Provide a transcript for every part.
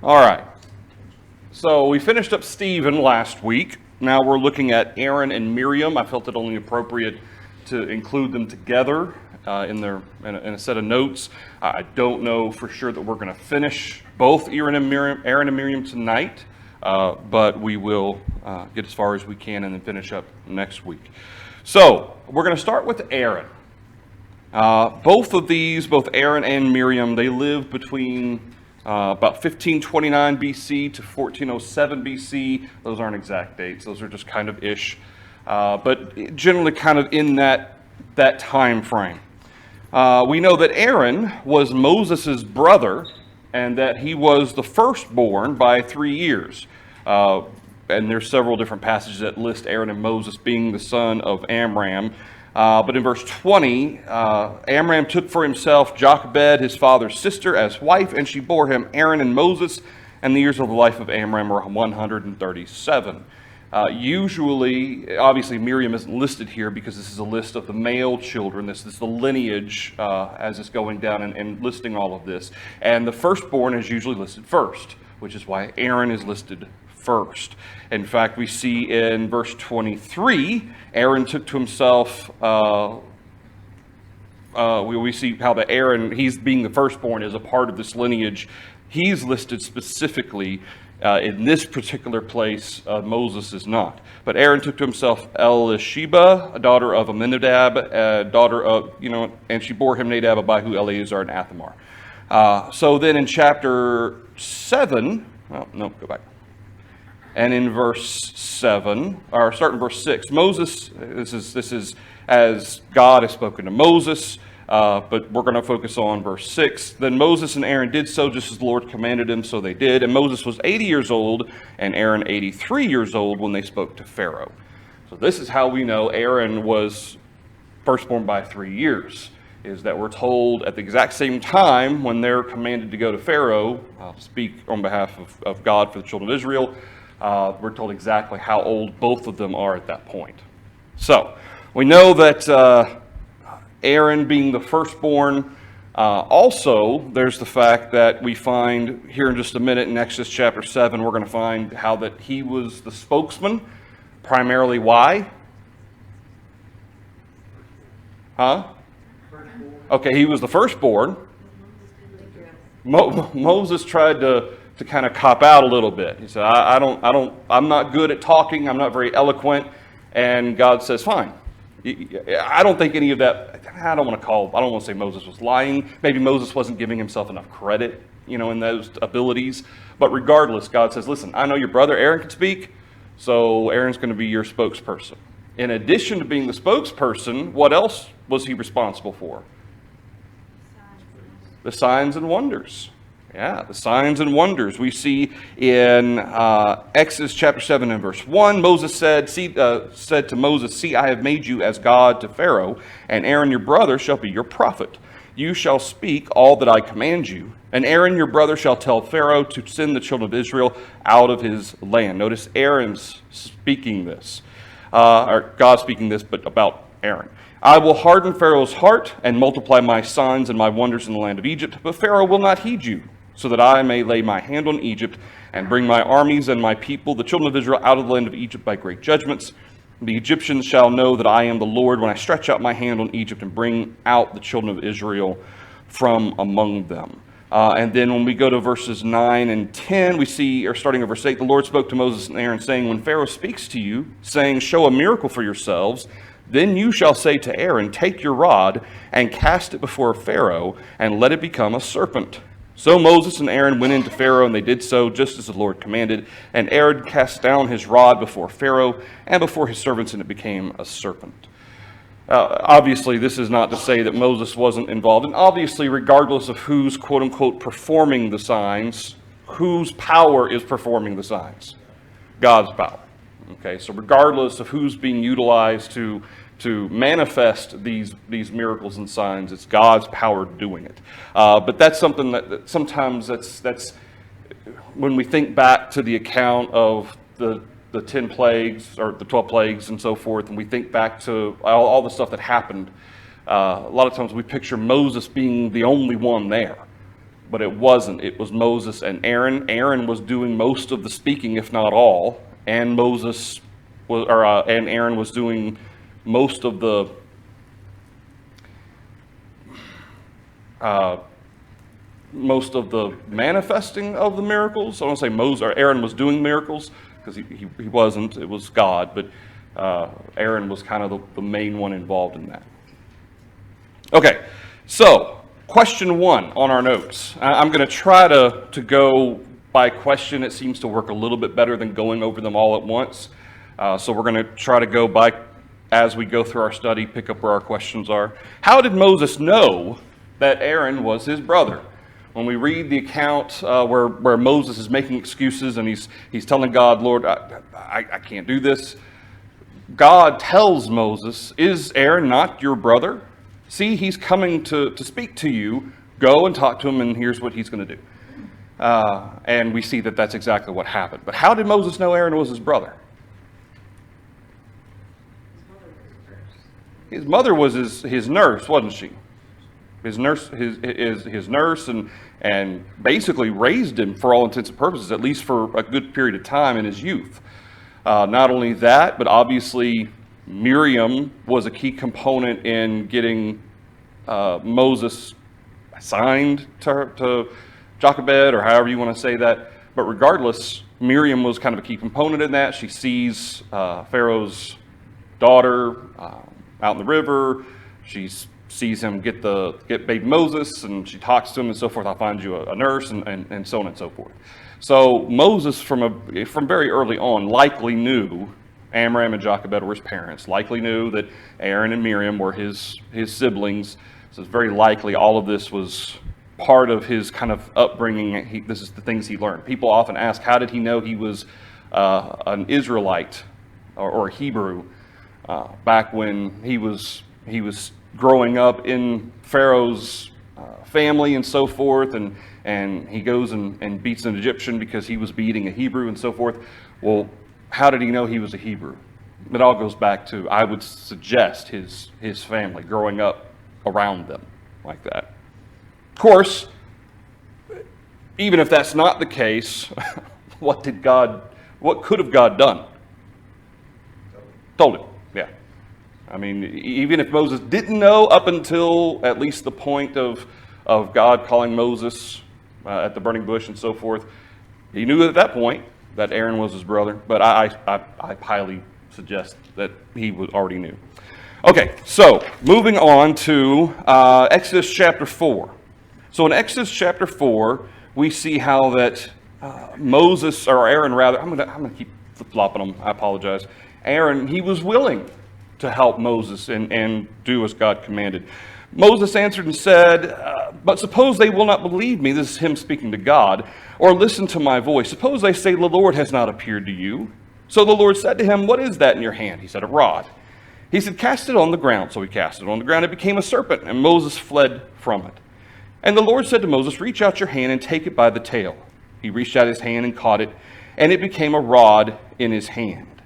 All right. So we finished up Stephen last week. Now we're looking at Aaron and Miriam. I felt it only appropriate to include them together in a set of notes. I don't know for sure that we're going to finish both Aaron and Miriam tonight, but we will get as far as we can and then finish up next week. So we're going to start with Aaron. Both of these, both Aaron and Miriam, they lived between about 1529 BC to 1407 BC. Those aren't exact dates. Those are just kind of ish. But generally kind of in that time frame. We know that Aaron was Moses' brother and that he was the firstborn by 3 years. And there's several different passages that list Aaron and Moses being the son of Amram. But in verse 20, Amram took for himself Jochebed, his father's sister, as wife, and she bore him Aaron and Moses, and the years of the life of Amram were 137. Usually, obviously, Miriam isn't listed here because this is a list of the male children. This is the lineage as it's going down and listing all of this. And the firstborn is usually listed first, which is why Aaron is listed first. In fact, we see in verse 23, Aaron took to himself, we see how that Aaron, he's being the firstborn, is a part of this lineage. He's listed specifically in this particular place. Moses is not. But Aaron took to himself Elisheba, a daughter of Aminadab, daughter of, and she bore him Nadab, Abihu, Eleazar, and Athamar. So then in chapter 7, go back. And in verse 7, or start in verse 6, Moses, this is as God has spoken to Moses, but we're going to focus on verse 6. Then Moses and Aaron did so just as the Lord commanded them, so they did. And Moses was 80 years old, and Aaron 83 years old when they spoke to Pharaoh. So this is how we know Aaron was firstborn by 3 years, is that we're told at the exact same time when they're commanded to go to Pharaoh, speak on behalf of God for the children of Israel. We're told exactly how old both of them are at that point. So, we know that Aaron being the firstborn, also there's the fact that we find here in just a minute in Exodus chapter 7, we're going to find how that he was the spokesman. Primarily why? Okay, he was the firstborn. Moses tried to kind of cop out a little bit. He said, I'm not good at talking. I'm not very eloquent. And God says, fine. I don't think any of that, I don't want to say Moses was lying. Maybe Moses wasn't giving himself enough credit, in those abilities. But regardless, God says, listen, I know your brother Aaron can speak, so Aaron's going to be your spokesperson. In addition to being the spokesperson, what else was he responsible for? The signs and wonders. Yeah, the signs and wonders. We see in Exodus chapter 7 and verse 1, Moses said to Moses, see, I have made you as God to Pharaoh, and Aaron your brother shall be your prophet. You shall speak all that I command you, and Aaron your brother shall tell Pharaoh to send the children of Israel out of his land. Notice Aaron's speaking this, or God speaking this, but about Aaron. I will harden Pharaoh's heart and multiply my signs and my wonders in the land of Egypt, but Pharaoh will not heed you, so that I may lay my hand on Egypt and bring my armies and my people, the children of Israel, out of the land of Egypt by great judgments. The Egyptians shall know that I am the Lord when I stretch out my hand on Egypt and bring out the children of Israel from among them. And then when we go to verses 9 and 10, we see, or starting at verse 8, the Lord spoke to Moses and Aaron, saying, when Pharaoh speaks to you, saying, show a miracle for yourselves, then you shall say to Aaron, take your rod and cast it before Pharaoh, and let it become a serpent. So Moses and Aaron went into Pharaoh, and they did so just as the Lord commanded. And Aaron cast down his rod before Pharaoh and before his servants, and it became a serpent. Obviously, this is not to say that Moses wasn't involved. And obviously, regardless of who's, quote-unquote, performing the signs, whose power is performing the signs? God's power. Okay, so regardless of who's being utilized to manifest these miracles and signs, it's God's power doing it. But that's something that sometimes that's when we think back to the account of the 10 plagues or the 12 plagues and so forth, and we think back to all the stuff that happened. A lot of times we picture Moses being the only one there. but it wasn't. It was Moses and Aaron. Aaron was doing most of the speaking, if not all, and and Aaron was doing most of the manifesting of the miracles. I don't say Moses or Aaron was doing miracles, because he wasn't. It was God, but Aaron was kind of the main one involved in that. Okay, so question 1 on our notes. I'm going to try to go by question. It seems to work a little bit better than going over them all at once. So we're going to try to go by, as we go through our study, pick up where our questions are. How did Moses know that Aaron was his brother? When we read the account where Moses is making excuses and he's telling God, Lord, I can't do this. God tells Moses, is Aaron not your brother? See, he's coming to speak to you. Go and talk to him, and here's what he's going to do. And we see that that's exactly what happened. But how did Moses know Aaron was his brother? His mother was his nurse, wasn't she? His nurse, his nurse, and basically raised him for all intents and purposes, at least for a good period of time in his youth. Not only that, but obviously Miriam was a key component in getting Moses assigned to Jochebed, or however you want to say that. But regardless, Miriam was kind of a key component in that. She sees Pharaoh's daughter out in the river. She sees him get baby Moses, and she talks to him and so forth. I'll find you a nurse, and so on and so forth. So Moses, from very early on, likely knew Amram and Jochebed were his parents, likely knew that Aaron and Miriam were his siblings. So it's very likely all of this was part of his kind of upbringing. This is the things he learned. People often ask, how did he know he was an Israelite or a Hebrew back when he was growing up in Pharaoh's family and so forth, and he goes and beats an Egyptian because he was beating a Hebrew and so forth. Well, how did he know he was a Hebrew? It all goes back to, I would suggest, his family growing up around them like that. Of course, even if that's not the case, what could have God done? Told him, yeah. I mean, even if Moses didn't know up until at least the point of God calling Moses at the burning bush and so forth, he knew at that point that Aaron was his brother, but I highly suggest that he already knew. Okay, so moving on to Exodus chapter 4. So in Exodus chapter 4, we see how that Moses, or Aaron rather, I'm gonna keep flip-flopping them, I apologize. Aaron, he was willing to help Moses and do as God commanded. Moses answered and said, but suppose they will not believe me, this is him speaking to God, or listen to my voice. Suppose they say, the Lord has not appeared to you. So the Lord said to him, what is that in your hand? He said, a rod. He said, cast it on the ground. So he cast it on the ground. It became a serpent, and Moses fled from it. And the Lord said to Moses, reach out your hand and take it by the tail. He reached out his hand and caught it, and it became a rod in his hand,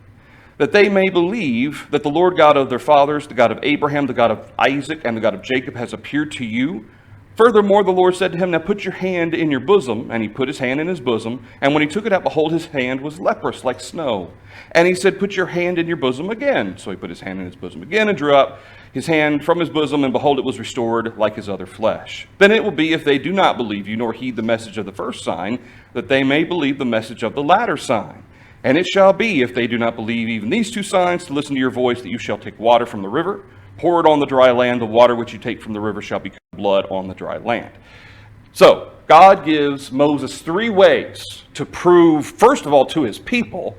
that they may believe that the Lord God of their fathers, the God of Abraham, the God of Isaac, and the God of Jacob has appeared to you. Furthermore, the Lord said to him, now put your hand in your bosom. And he put his hand in his bosom. And when he took it out, behold, his hand was leprous like snow. And he said, put your hand in your bosom again. So he put his hand in his bosom again and drew out his hand from his bosom. And behold, it was restored like his other flesh. Then it will be, if they do not believe you, nor heed the message of the first sign, that they may believe the message of the latter sign. And it shall be, if they do not believe even these two signs, to listen to your voice, that you shall take water from the river, pour it on the dry land. The water which you take from the river shall become blood on the dry land. So, God gives Moses 3 ways to prove, first of all, to his people,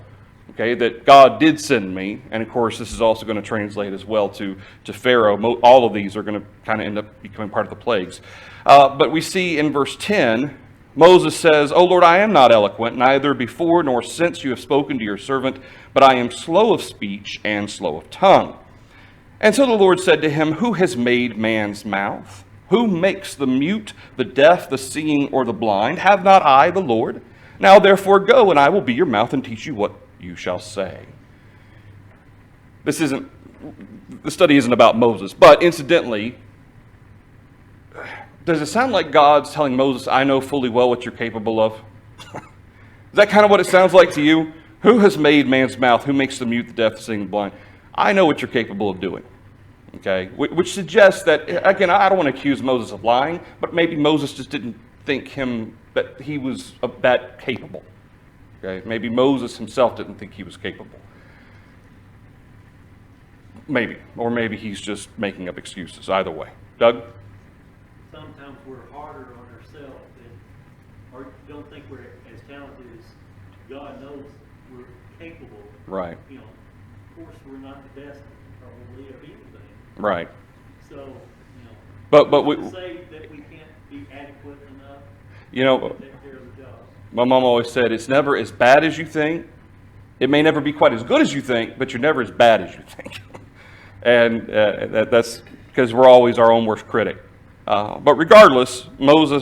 okay, that God did send me. And of course, this is also going to translate as well to Pharaoh. All of these are going to kind of end up becoming part of the plagues. But we see in verse 10, Moses says, O Lord, I am not eloquent, neither before nor since you have spoken to your servant, but I am slow of speech and slow of tongue. And so the Lord said to him, who has made man's mouth? Who makes the mute, the deaf, the seeing, or the blind? Have not I, the Lord? Now therefore go, and I will be your mouth and teach you what you shall say. The study isn't about Moses, but incidentally, Does it sound like God's telling Moses, I know fully well what you're capable of? Is that kind of what it sounds like to you? Who has made man's mouth? Who makes the mute, the deaf, the seeing, the blind? I know what you're capable of doing. Okay? Which suggests that, again, I don't want to accuse Moses of lying, but maybe Moses just didn't think that he was that capable. Okay? Maybe Moses himself didn't think he was capable. Maybe. Or maybe he's just making up excuses. Either way. Doug? Sometimes we're harder on ourselves or don't think we're as talented as God knows we're capable. Right. You know, of course, we're not the best probably of anything. Right. So, you know, but we say that we can't be adequate enough to take care of the job. My mom always said, it's never as bad as you think. It may never be quite as good as you think, but you're never as bad as you think. And that's because we're always our own worst critic. But regardless, Moses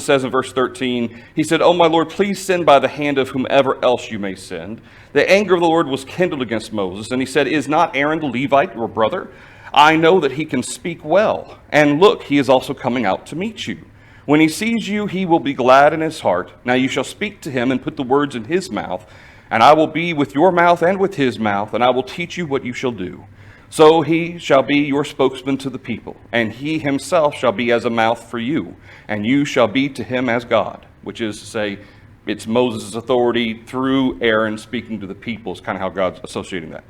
says in verse 13, he said, "O my Lord, please send by the hand of whomever else you may send." The anger of the Lord was kindled against Moses, and he said, "Is not Aaron the Levite your brother? I know that he can speak well. And look, he is also coming out to meet you. When he sees you, he will be glad in his heart. Now you shall speak to him and put the words in his mouth, and I will be with your mouth and with his mouth, and I will teach you what you shall do. So he shall be your spokesman to the people, and he himself shall be as a mouth for you, and you shall be to him as God," which is to say, it's Moses' authority through Aaron speaking to the people is kind of how God's associating that.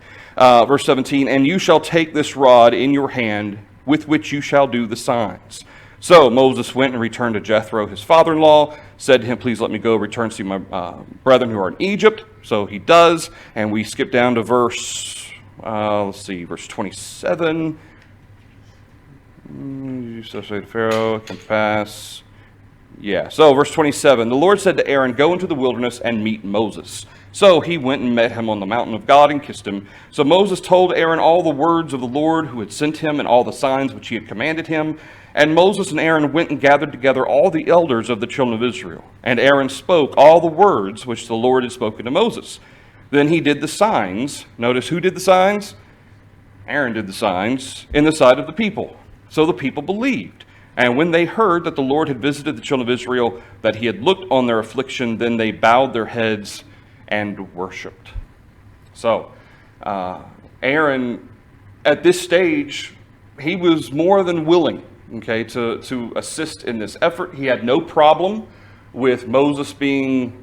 Verse 17, "And you shall take this rod in your hand with which you shall do the signs." So Moses went and returned to Jethro, his father-in-law, said to him, "Please let me go return to see my brethren who are in Egypt." So he does, and we skip down to verse 27. You shall say to Pharaoh, can pass. Yeah, so verse 27, "The Lord said to Aaron, go into the wilderness and meet Moses. So he went and met him on the mountain of God and kissed him. So Moses told Aaron all the words of the Lord who had sent him and all the signs which he had commanded him. And Moses and Aaron went and gathered together all the elders of the children of Israel. And Aaron spoke all the words which the Lord had spoken to Moses. Then he did the signs." Notice who did the signs? Aaron did the signs in the sight of the people. So the people believed. And when they heard that the Lord had visited the children of Israel, that he had looked on their affliction, then they bowed their heads and worshipped. So Aaron, at this stage, he was more than willing, to assist in this effort. He had no problem with Moses being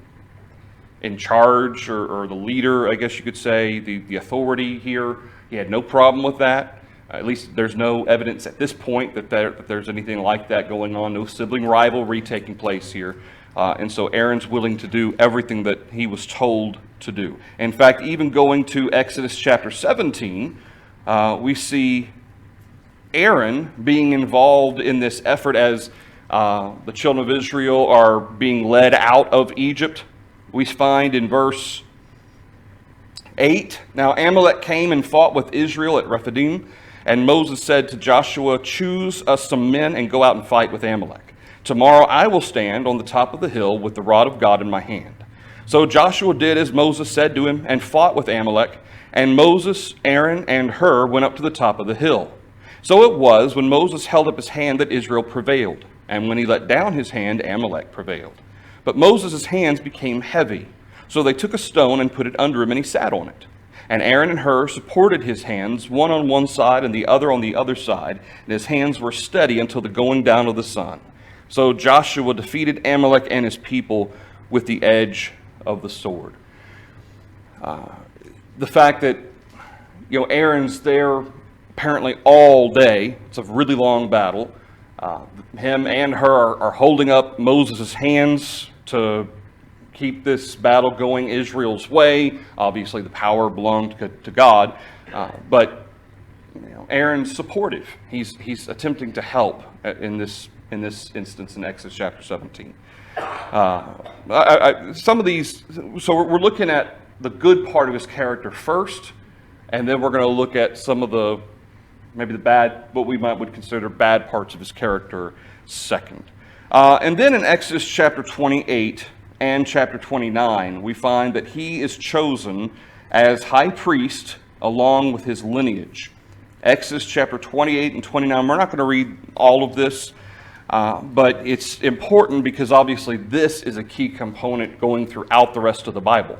in charge or the leader, I guess you could say, the authority here. He had no problem with that. At least there's no evidence at this point that there's anything like that going on, no sibling rivalry taking place here. And so Aaron's willing to do everything that he was told to do. In fact, even going to Exodus chapter 17, we see Aaron being involved in this effort as the children of Israel are being led out of Egypt. We find in verse 8, "Now Amalek came and fought with Israel at Rephidim, and Moses said to Joshua, choose us some men and go out and fight with Amalek. Tomorrow I will stand on the top of the hill with the rod of God in my hand." So Joshua did as Moses said to him and fought with Amalek, and Moses, Aaron, and Hur went up to the top of the hill. So it was when Moses held up his hand that Israel prevailed, and when he let down his hand, Amalek prevailed. But Moses' hands became heavy, so they took a stone and put it under him, and he sat on it. And Aaron and Hur supported his hands, one on one side and the other on the other side, and his hands were steady until the going down of the sun. So Joshua defeated Amalek and his people with the edge of the sword. The fact that Aaron's there apparently all day, it's a really long battle. Him and Hur are holding up Moses' hands to keep this battle going Israel's way. Obviously, the power belonged to God, but Aaron's supportive. He's attempting to help in this instance in Exodus chapter 17. Some of these, so we're looking at the good part of his character first, and then we're going to look at some of the maybe the bad, what we would consider bad parts of his character second. And then in Exodus chapter 28 and chapter 29, we find that he is chosen as high priest along with his lineage. Exodus chapter 28 and 29. We're not going to read all of this, but it's important because obviously this is a key component going throughout the rest of the Bible.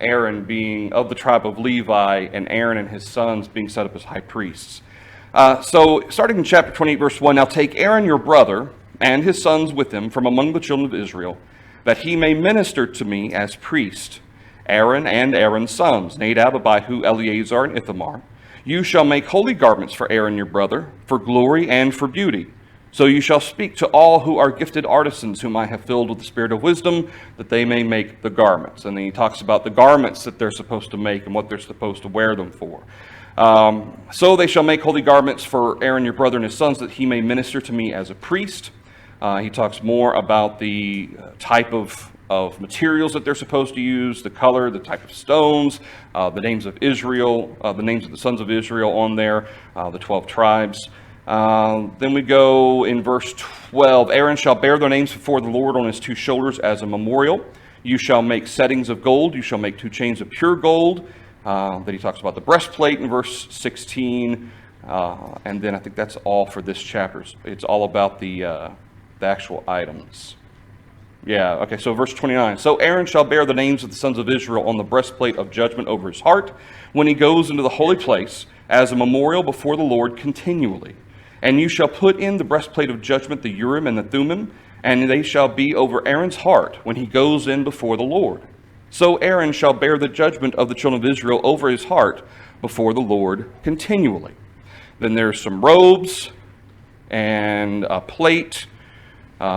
Aaron being of the tribe of Levi, and Aaron and his sons being set up as high priests. So starting in chapter 28, verse 1, now take Aaron your brother and his sons with him from among the children of Israel, that he may minister to me as priest. Aaron and Aaron's sons, Nadab, Abihu, Eleazar, and Ithamar. You shall make holy garments for Aaron your brother, for glory and for beauty. So you shall speak to all who are gifted artisans, whom I have filled with the spirit of wisdom, that they may make the garments. And then he talks about the garments that they're supposed to make and what they're supposed to wear them for. So they shall make holy garments for Aaron your brother and his sons, that he may minister to me as a priest. He talks more about the type of materials that they're supposed to use, the color, the type of stones, the names of Israel, the names of the sons of Israel on there, the 12 tribes. Then we go in verse 12. Aaron shall bear their names before the Lord on his two shoulders as a memorial. You shall make settings of gold. You shall make 2 chains of pure gold. Then he talks about the breastplate in verse 16. And then I think that's all for this chapter. It's all about the actual items. Yeah, okay, so verse 29. So Aaron shall bear the names of the sons of Israel on the breastplate of judgment over his heart when he goes into the holy place as a memorial before the Lord continually. And you shall put in the breastplate of judgment the Urim and the Thummim, and they shall be over Aaron's heart when he goes in before the Lord. So Aaron shall bear the judgment of the children of Israel over his heart before the Lord continually. Then there's some robes and a plate.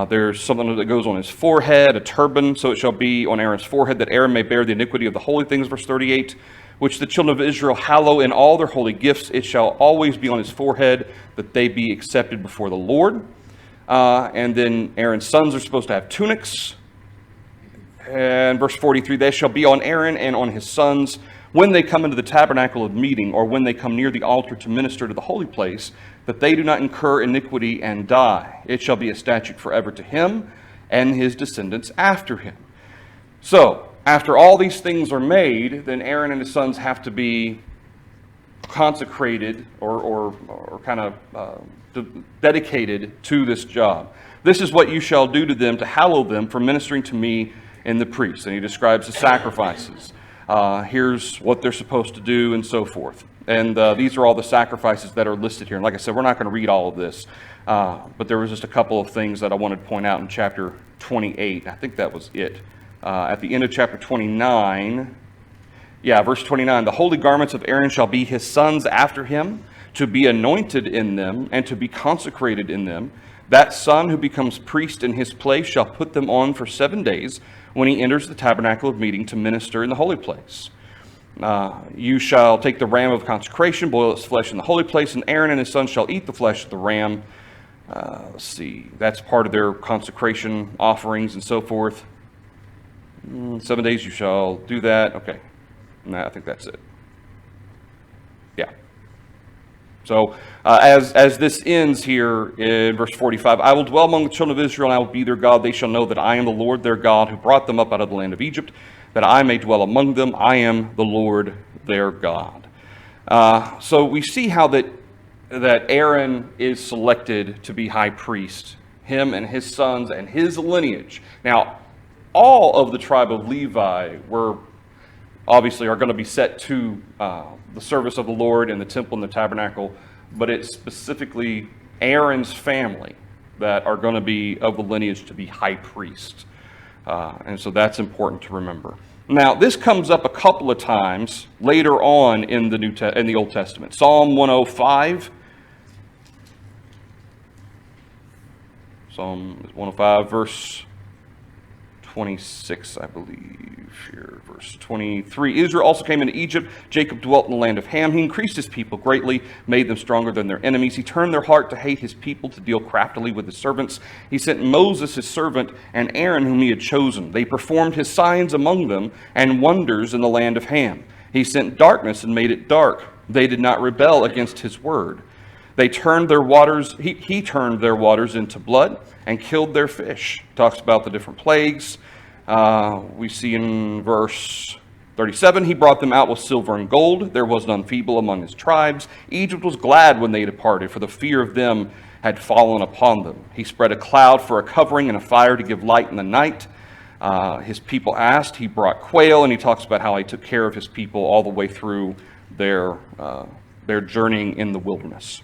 There's something that goes on his forehead, a turban, so it shall be on Aaron's forehead that Aaron may bear the iniquity of the holy things, verse 38, which the children of Israel hallow in all their holy gifts. It shall always be on his forehead, that they be accepted before the Lord. And then Aaron's sons are supposed to have tunics. And verse 43, they shall be on Aaron and on his sons when they come into the tabernacle of meeting, or when they come near the altar to minister to the holy place, that they do not incur iniquity and die. It shall be a statute forever to him and his descendants after him. So, after all these things are made, then Aaron and his sons have to be consecrated or kind of dedicated to this job. This is what you shall do to them to hallow them for ministering to me in the priests. And he describes the sacrifices. Here's what they're supposed to do and so forth. And these are all the sacrifices that are listed here. And like I said, we're not going to read all of this. But there was just a couple of things that I wanted to point out in chapter 28. I think that was it. At the end of chapter 29, verse 29, the holy garments of Aaron shall be his sons after him, to be anointed in them and to be consecrated in them. That son who becomes priest in his place shall put them on for 7 days when he enters the tabernacle of meeting to minister in the holy place. You shall take the ram of consecration, boil its flesh in the holy place, and Aaron and his sons shall eat the flesh of the ram. Let's see, that's part of their consecration offerings and so forth. 7 days you shall do that. Okay, I think that's it. Yeah. So as this ends here in verse 45, I will dwell among the children of Israel, and I will be their God. They shall know that I am the Lord their God, who brought them up out of the land of Egypt, that I may dwell among them. I am the Lord their God. So we see how that Aaron is selected to be high priest, him and his sons and his lineage. Now, all of the tribe of Levi are going to be set to the service of the Lord in the temple and the tabernacle, but it's specifically Aaron's family that are going to be of the lineage to be high priest. And so that's important to remember. Now, this comes up a couple of times later on in the Old Testament. Psalm 105. Psalm 105, verse 26, I believe, here, verse 23. Israel also came into Egypt. Jacob dwelt in the land of Ham. He increased his people greatly, made them stronger than their enemies. He turned their heart to hate his people, to deal craftily with his servants. He sent Moses, his servant, and Aaron, whom he had chosen. They performed his signs among them and wonders in the land of Ham. He sent darkness and made it dark. They did not rebel against his word. They turned their waters, he turned their waters into blood and killed their fish. Talks about the different plagues. We see in verse 37, he brought them out with silver and gold. There was none feeble among his tribes. Egypt was glad when they departed, for the fear of them had fallen upon them. He spread a cloud for a covering and a fire to give light in the night. His people asked. He brought quail, and he talks about how he took care of his people all the way through their journeying in the wilderness.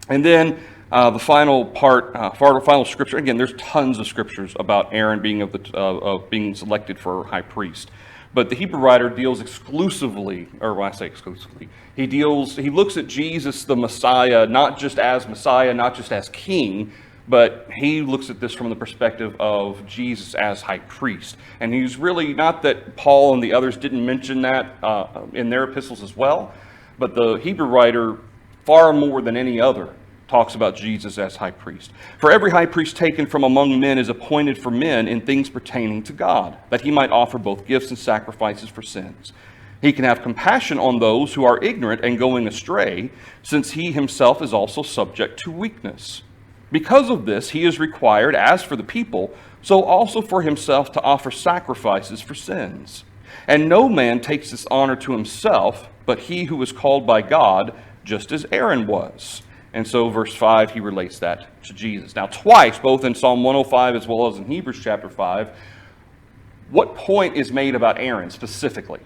And then the final part, final scripture. Again, there's tons of scriptures about Aaron being selected for high priest. But the Hebrew writer deals exclusively, or when I say exclusively, he looks at Jesus, the Messiah, not just as Messiah, not just as king, but he looks at this from the perspective of Jesus as high priest. And he's really, not that Paul and the others didn't mention that in their epistles as well, but the Hebrew writer, far more than any other, talks about Jesus as high priest. For every high priest taken from among men is appointed for men in things pertaining to God, that he might offer both gifts and sacrifices for sins. He can have compassion on those who are ignorant and going astray, since he himself is also subject to weakness. Because of this, he is required, as for the people, so also for himself, to offer sacrifices for sins. And no man takes this honor to himself, but he who is called by God, just as Aaron was. And so verse 5, he relates that to Jesus. Now twice, both in Psalm 105 as well as in Hebrews chapter 5, what point is made about Aaron specifically?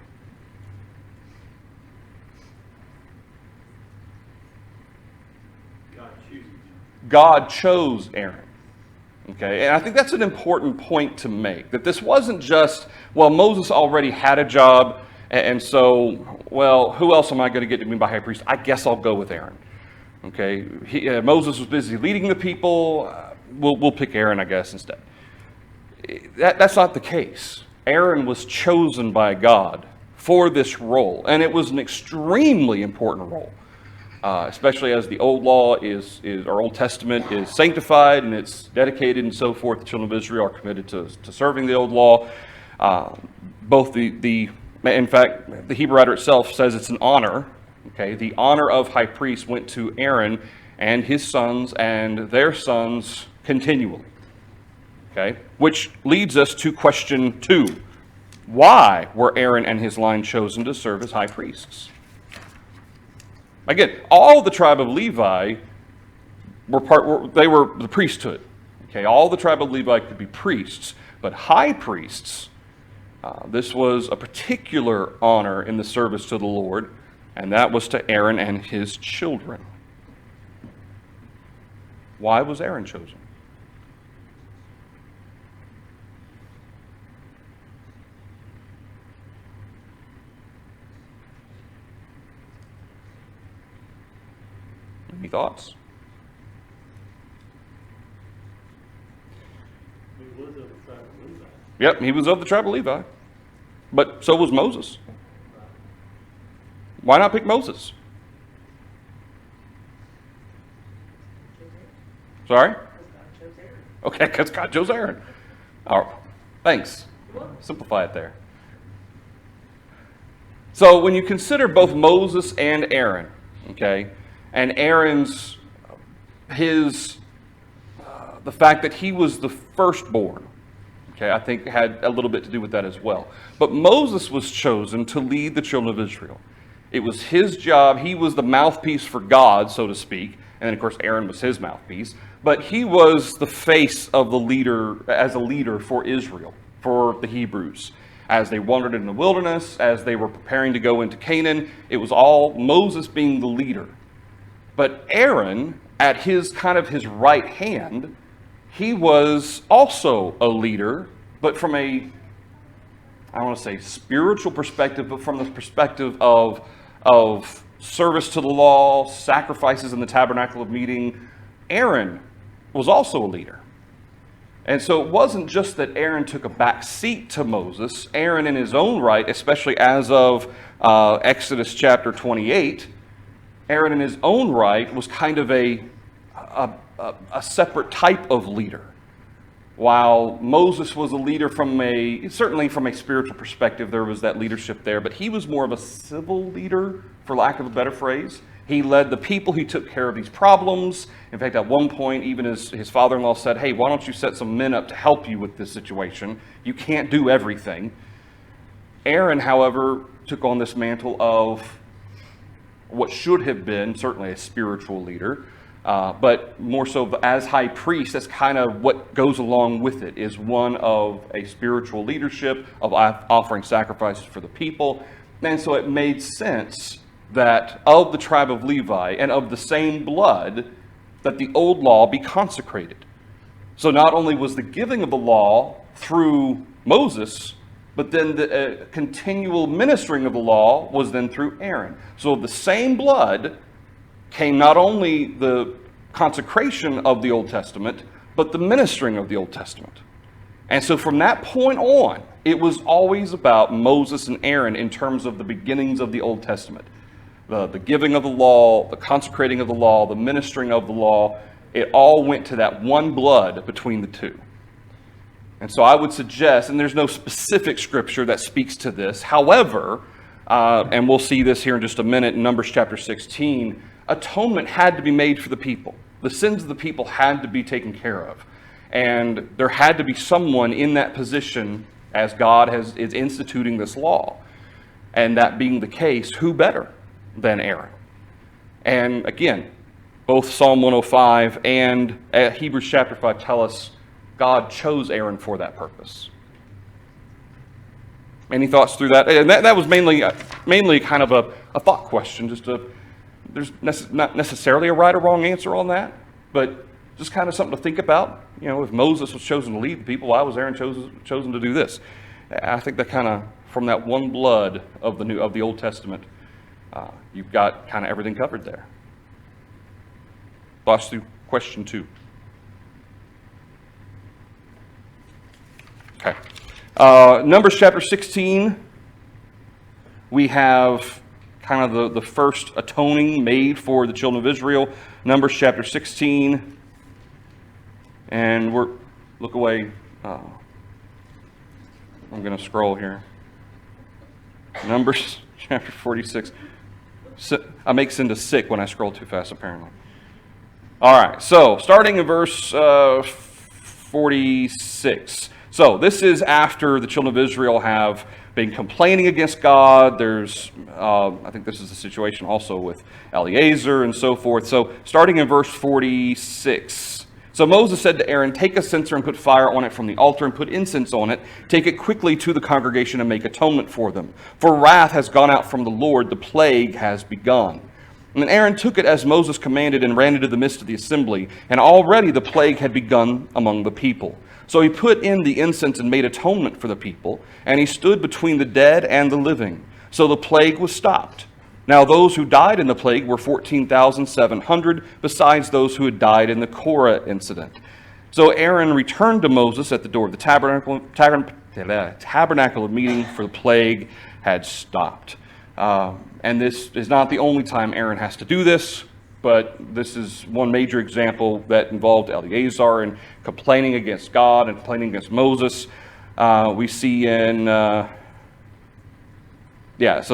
God chose Aaron. Okay, and I think that's an important point to make, that this wasn't just, well, Moses already had a job, and so, well, who else am I going to get to be my high priest? I guess I'll go with Aaron. Okay, Moses was busy leading the people. We'll pick Aaron, I guess, instead. That's not the case. Aaron was chosen by God for this role, and it was an extremely important role, especially as the old law or Old Testament is sanctified and it's dedicated and so forth. The children of Israel are committed to serving the old law. In fact, the Hebrew writer itself says it's an honor. Okay, the honor of high priest went to Aaron and his sons and their sons continually. Okay, which leads us to question 2. Why were Aaron and his line chosen to serve as high priests? Again, all the tribe of Levi were the priesthood. Okay, all the tribe of Levi could be priests, but high priests, this was a particular honor in the service to the Lord. And that was to Aaron and his children. Why was Aaron chosen? Any thoughts? He was of the tribe of Levi. Yep, he was of the tribe of Levi. But so was Moses. Why not pick Moses? Sorry? Okay, because God chose Aaron. All right, thanks. Simplify it there. So when you consider both Moses and Aaron, okay, and Aaron's, the fact that he was the firstborn, okay, I think had a little bit to do with that as well. But Moses was chosen to lead the children of Israel. It was his job. He was the mouthpiece for God, so to speak. And then, of course, Aaron was his mouthpiece. But he was the face of the leader, as a leader for Israel, for the Hebrews. As they wandered in the wilderness, as they were preparing to go into Canaan, it was all Moses being the leader. But Aaron, at his right hand, he was also a leader, but from I don't want to say spiritual perspective, but from the perspective of service to the law, sacrifices in the tabernacle of meeting. Aaron was also a leader. And so it wasn't just that Aaron took a back seat to Moses. Aaron in his own right, especially as of Exodus chapter 28, Aaron in his own right was kind of a separate type of leader. While Moses was a leader certainly from a spiritual perspective, there was that leadership there, but he was more of a civil leader, for lack of a better phrase. He led the people. He took care of these problems. In fact, at one point, even his father-in-law said, hey, why don't you set some men up to help you with this situation? You can't do everything. Aaron, however, took on this mantle of what should have been certainly a spiritual leader, but more so as high priest. That's kind of what goes along with it, is one of a spiritual leadership, of offering sacrifices for the people. And so it made sense that of the tribe of Levi and of the same blood, that the old law be consecrated. So not only was the giving of the law through Moses, but then the continual ministering of the law was then through Aaron. So of the same blood came not only the consecration of the Old Testament, but the ministering of the Old Testament. And so from that point on, it was always about Moses and Aaron in terms of the beginnings of the Old Testament. The giving of the law, the consecrating of the law, the ministering of the law, it all went to that one blood between the two. And so I would suggest, and there's no specific scripture that speaks to this, however, and we'll see this here in just a minute in Numbers chapter 16, atonement had to be made for the people. The sins of the people had to be taken care of. And there had to be someone in that position as God is instituting this law. And that being the case, who better than Aaron? And again, both Psalm 105 and Hebrews chapter 5 tell us God chose Aaron for that purpose. Any thoughts through that? And that was mainly kind of a thought question. There's not necessarily a right or wrong answer on that, but just kind of something to think about. You know, if Moses was chosen to lead the people, why was Aaron chosen to do this? I think that kind of, from that one blood of the Old Testament, you've got kind of everything covered there. Thoughts through question 2. Okay. Numbers chapter 16, we have kind of the first atoning made for the children of Israel. Numbers chapter 16, and look away. I'm going to scroll here. Numbers chapter 46. I make Cinda sick when I scroll too fast, apparently. All right, so starting in verse 46. So this is after the children of Israel have been complaining against God. There's, I think this is the situation also with Eleazar and so forth. So starting in verse 46. So Moses said to Aaron, "Take a censer and put fire on it from the altar and put incense on it. Take it quickly to the congregation and make atonement for them. For wrath has gone out from the Lord, the plague has begun." And Aaron took it as Moses commanded and ran into the midst of the assembly, and already the plague had begun among the people. So he put in the incense and made atonement for the people, and he stood between the dead and the living. So the plague was stopped. Now those who died in the plague were 14,700, besides those who had died in the Korah incident. So Aaron returned to Moses at the door of the tabernacle of meeting, for the plague had stopped. And this is not the only time Aaron has to do this, but this is one major example that involved Eleazar and complaining against God and complaining against Moses. We see in, so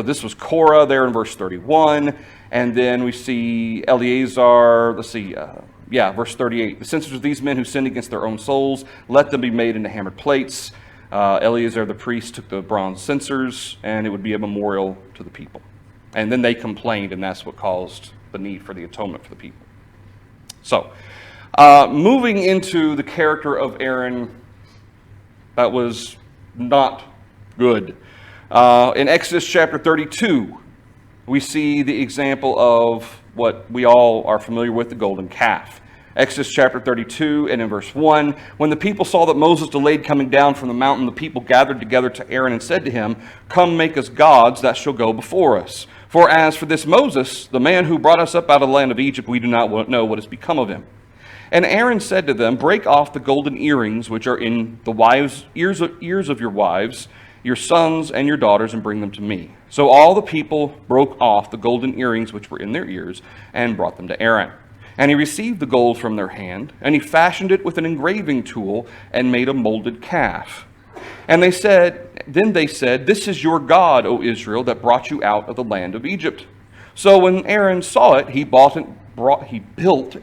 this was Korah there in verse 31. And then we see Eleazar, verse 38. "The censers of these men who sinned against their own souls, let them be made into hammered plates. Eleazar the priest took the bronze censers, and it would be a memorial to the people." And then they complained, and that's what caused the need for the atonement for the people. So, moving into the character of Aaron, that was not good. In Exodus chapter 32, we see the example of what we all are familiar with, the golden calf. Exodus chapter 32 and in verse 1, "When the people saw that Moses delayed coming down from the mountain, the people gathered together to Aaron and said to him, 'Come, make us gods that shall go before us. For as for this Moses, the man who brought us up out of the land of Egypt, we do not know what has become of him.' And Aaron said to them, 'Break off the golden earrings which are in the ears of your wives, your sons and your daughters, and bring them to me.' So all the people broke off the golden earrings which were in their ears and brought them to Aaron. And he received the gold from their hand, and he fashioned it with an engraving tool and made a molded calf. And then they said, 'This is your God, O Israel, that brought you out of the land of Egypt.' So when Aaron saw it, he built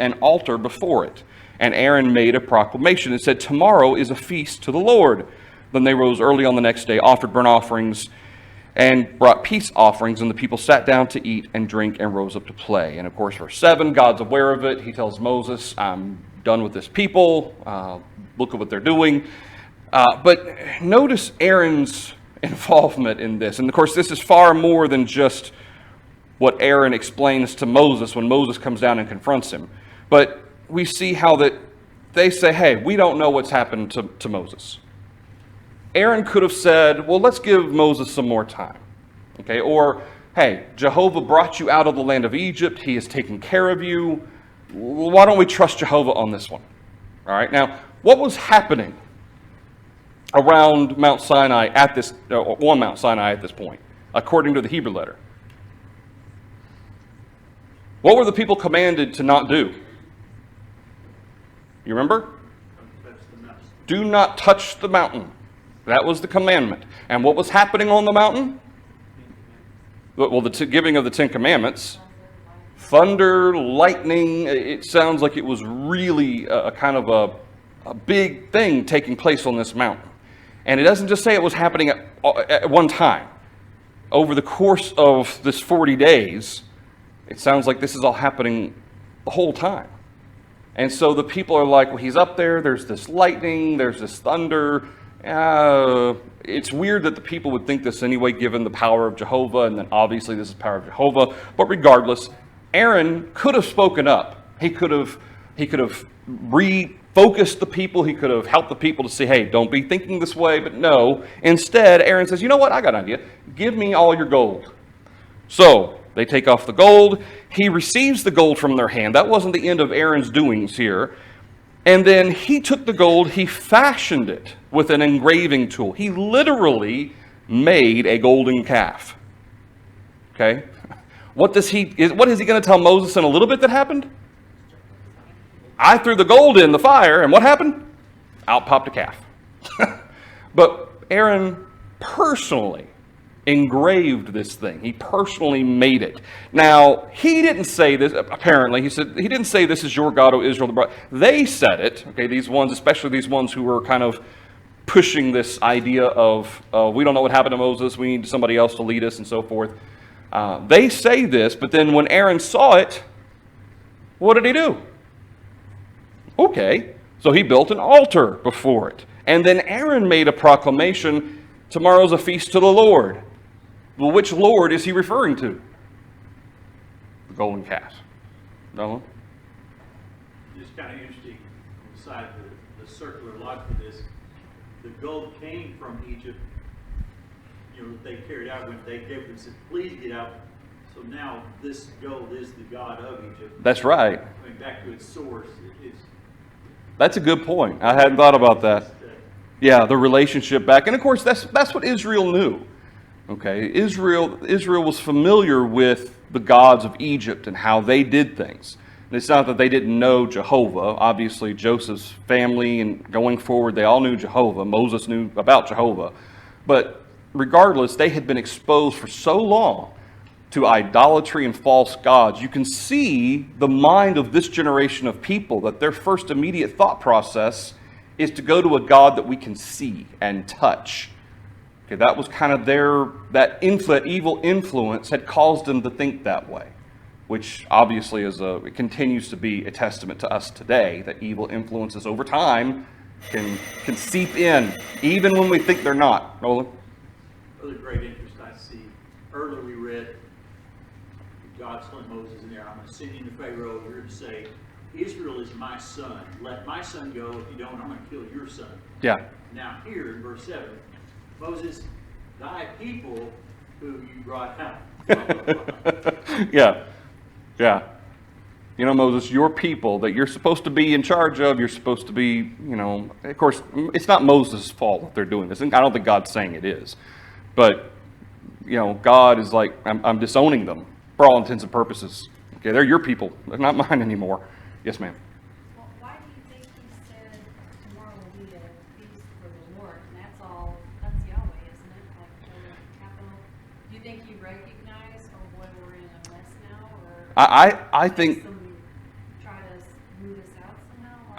an altar before it. And Aaron made a proclamation and said, 'Tomorrow is a feast to the Lord.' Then they rose early on the next day, offered burnt offerings and brought peace offerings, and the people sat down to eat and drink and rose up to play. And of course, verse 7, God's aware of it. He tells Moses, I'm done with this people. Look at what they're doing. But notice Aaron's involvement in this. And of course, this is far more than just what Aaron explains to Moses when Moses comes down and confronts him. But we see how that they say, hey, we don't know what's happened to Moses. Aaron could have said, well, let's give Moses some more time. Okay, or, hey, Jehovah brought you out of the land of Egypt. He has taken care of you. Why don't we trust Jehovah on this one? All right, now, what was happening around Mount Sinai on Mount Sinai at this point, according to the Hebrew letter? What were the people commanded to not do? You remember? Do not touch the mountain. That was the commandment. And what was happening on the mountain? Well, the giving of the Ten Commandments. Thunder, lightning. It sounds like it was really a kind of a big thing taking place on this mountain. And it doesn't just say it was happening at one time. Over the course of this 40 days, it sounds like this is all happening the whole time. And so the people are like, well, he's up there, there's this lightning, there's this thunder. It's weird that the people would think this anyway, given the power of Jehovah, and then obviously this is the power of Jehovah. But regardless, Aaron could have spoken up. He could have refocused the people. He could have helped the people to say, hey, don't be thinking this way. But no, instead, Aaron says, you know what, I got an idea. Give me all your gold. So they take off the gold. He receives the gold from their hand. That wasn't the end of Aaron's doings here. And then he took the gold, he fashioned it with an engraving tool. He literally made a golden calf. Okay? What is he going to tell Moses in a little bit that happened? I threw the gold in the fire, and what happened? Out popped a calf. But Aaron personally engraved this thing. He personally made it. Now, he didn't say this, apparently. He didn't say, this is your God, O Israel. They said it, okay, these ones, especially these ones who were kind of pushing this idea of, we don't know what happened to Moses, we need somebody else to lead us, and so forth. They say this, but then when Aaron saw it, what did he do? Okay, so he built an altar before it. And then Aaron made a proclamation, tomorrow's a feast to the Lord. Well, which Lord is he referring to? The golden calf. No? It's kind of interesting, beside the circular logic of this, the gold came from Egypt, they carried out when they gave them, said, please get out. So now this gold is the God of Egypt. That's right. I mean, back to its source. That's a good point. I hadn't thought about that. Yeah, the relationship back. And of course, that's what Israel knew. Okay, Israel was familiar with the gods of Egypt and how they did things. And it's not that they didn't know Jehovah. Obviously, Joseph's family and going forward, they all knew Jehovah. Moses knew about Jehovah. But regardless, they had been exposed for so long to idolatry and false gods. You can see the mind of this generation of people, that their first immediate thought process is to go to a God that we can see and touch. Okay, that was kind of that evil influence had caused them to think that way, which obviously it continues to be a testament to us today, that evil influences over time can seep in, even when we think they're not. Roland? Another great interest I see. Earlier we read, God sent Moses in there, I'm going to send you to Pharaoh, you're to say, Israel is my son. Let my son go. If you don't, I'm going to kill your son. Yeah. Now here in verse 7, Moses, thy people who you brought out. Yeah. Moses, your people that you're supposed to be in charge of, you're supposed to be, of course, it's not Moses' fault that they're doing this. And I don't think God's saying it is. But, God is like, I'm disowning them for all intents and purposes. Okay, they're your people. They're not mine anymore. Yes, ma'am. Well, why do you think he said tomorrow will be a feast for the Lord? And that's Yahweh, isn't it? Like the capital. Do you think he recognized, boy, we're in a mess now? Or I think try to smooth us out somehow?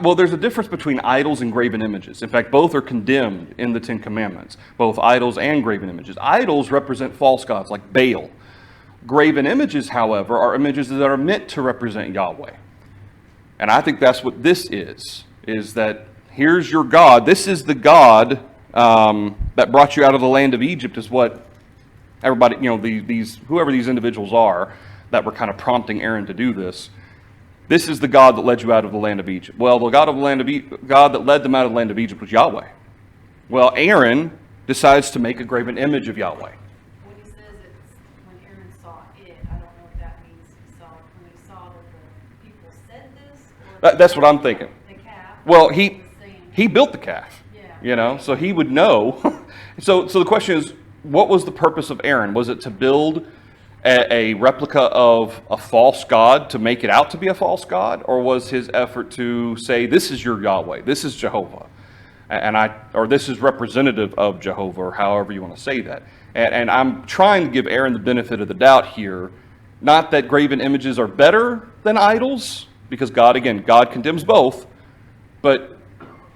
Well, there's a difference between idols and graven images. In fact, both are condemned in the Ten Commandments, both idols and graven images. Idols represent false gods like Baal. Graven images, however, are images that are meant to represent Yahweh. And I think that's what this is that here's your God. This is the God that brought you out of the land of Egypt, is what everybody, whoever these individuals are that were kind of prompting Aaron to do this. This is the God that led you out of the land of Egypt. Well, the God that led them out of the land of Egypt was Yahweh. Well, Aaron decides to make a graven image of Yahweh. When he says it's when Aaron saw it, I don't know if that means when he saw that the people said this, or That's what I'm thinking. the calf. Well, was he saying, built the calf, Yeah. so he would know. So the question is, what was the purpose of Aaron? Was it to build a replica of a false god to make it out to be a false god, or was his effort to say, this is your Yahweh, this is Jehovah, or this is representative of Jehovah, or however you want to say that. And I'm trying to give Aaron the benefit of the doubt here, not that graven images are better than idols, because God condemns both, but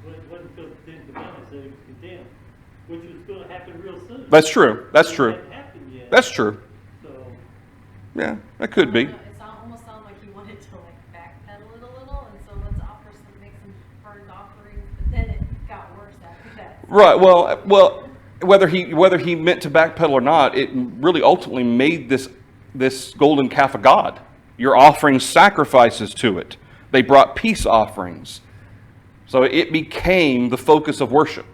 Wasn't because the Ten Commandments said it was condemned, which was going to happen real soon. that's true. That's It true. hadn't happened yet. That's true. So, Yeah, that could be. It almost sounded like he wanted to backpedal it a little, and so let's make some burnt offerings, but then it got worse after that. Right. Well, whether he meant to backpedal or not, it really ultimately made this golden calf a god. You're offering sacrifices to it. They brought peace offerings, so it became the focus of worship.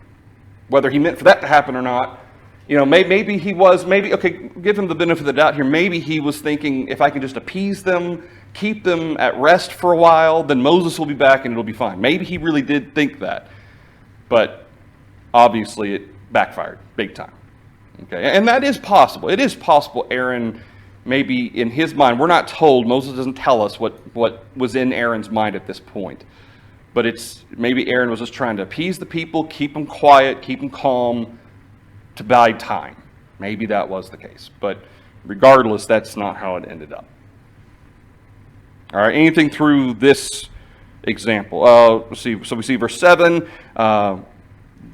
Whether he meant for that to happen or not, maybe he was. Okay, give him the benefit of the doubt here. Maybe he was thinking, if I can just appease them, keep them at rest for a while, then Moses will be back and it'll be fine. Maybe he really did think that, but obviously it backfired big time. Okay, and that is possible. It is possible Aaron, maybe in his mind, we're not told, Moses doesn't tell us what was in Aaron's mind at this point. But maybe Aaron was just trying to appease the people, keep them quiet, keep them calm, to bide time. Maybe that was the case. But regardless, that's not how it ended up. All right, anything through this example? Let's see. So we see verse 7.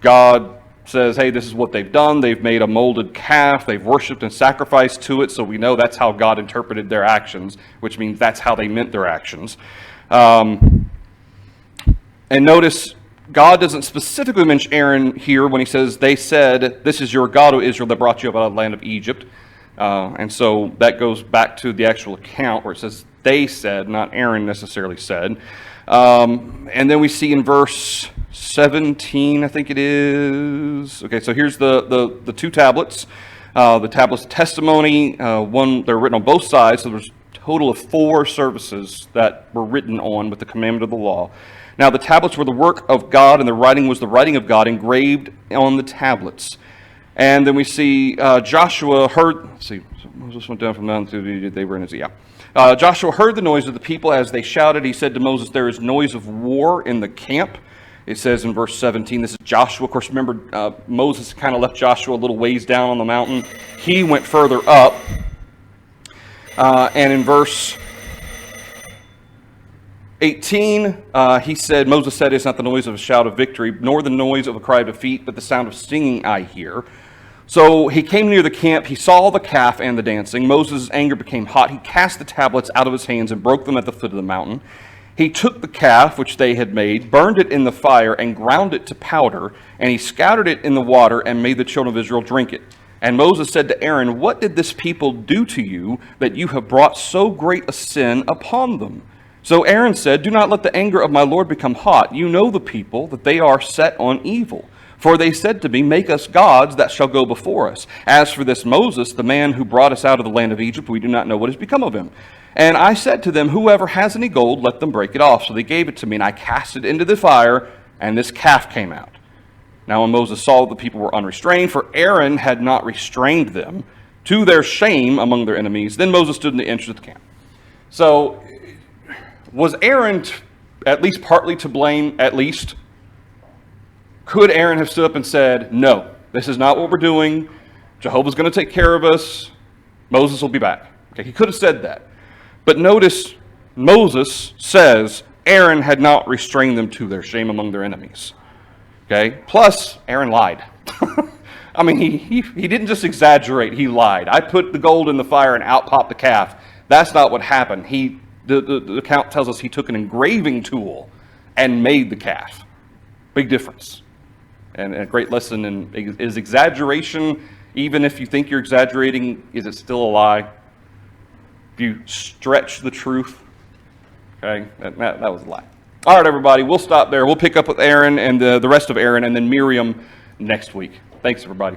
God says, hey, this is what they've done. They've made a molded calf. They've worshipped and sacrificed to it. So we know that's how God interpreted their actions, which means that's how they meant their actions. And notice, God doesn't specifically mention Aaron here when he says, they said, this is your God, O Israel, that brought you up out of the land of Egypt. And so that goes back to the actual account where it says, they said, not Aaron necessarily said. And then we see in verse 17, I think it is. Okay, so here's the two tablets. The tablets of testimony, they're written on both sides, so there's a total of 4 services that were written on with the commandment of the law. Now the tablets were the work of God, and the writing was the writing of God engraved on the tablets. And then we see Joshua heard, Moses went down from the mountain to they were in his, Joshua heard the noise of the people as they shouted. He said to Moses, there is noise of war in the camp. It says in verse 17, this is Joshua. Of course, remember, Moses kind of left Joshua a little ways down on the mountain. He went further up. And in verse 18, Moses said, it's not the noise of a shout of victory, nor the noise of a cry of defeat, but the sound of singing I hear. So he came near the camp, he saw the calf and the dancing. Moses' anger became hot. He cast the tablets out of his hands and broke them at the foot of the mountain. He took the calf which they had made, burned it in the fire, and ground it to powder, and he scattered it in the water and made the children of Israel drink it. And Moses said to Aaron, what did this people do to you that you have brought so great a sin upon them? So Aaron said, do not let the anger of my Lord become hot. You know the people, that they are set on evil. For they said to me, make us gods that shall go before us. As for this Moses, the man who brought us out of the land of Egypt, we do not know what has become of him. And I said to them, whoever has any gold, let them break it off. So they gave it to me, and I cast it into the fire, and this calf came out. Now when Moses saw that the people were unrestrained, for Aaron had not restrained them, to their shame among their enemies, then Moses stood in the entrance of the camp. So was Aaron at least partly to blame, at least? Could Aaron have stood up and said, no, this is not what we're doing. Jehovah's going to take care of us. Moses will be back. Okay, he could have said that. But notice Moses says, Aaron had not restrained them to their shame among their enemies. Okay? Plus, Aaron lied. I mean, he didn't just exaggerate, he lied. I put the gold in the fire and out popped the calf. That's not what happened. The account tells us he took an engraving tool and made the calf. Big difference. And a great lesson is exaggeration, even if you think you're exaggerating, is it still a lie? If you stretch the truth, okay, that was a lie. All right, everybody, we'll stop there. We'll pick up with Aaron and the rest of Aaron and then Miriam next week. Thanks, everybody.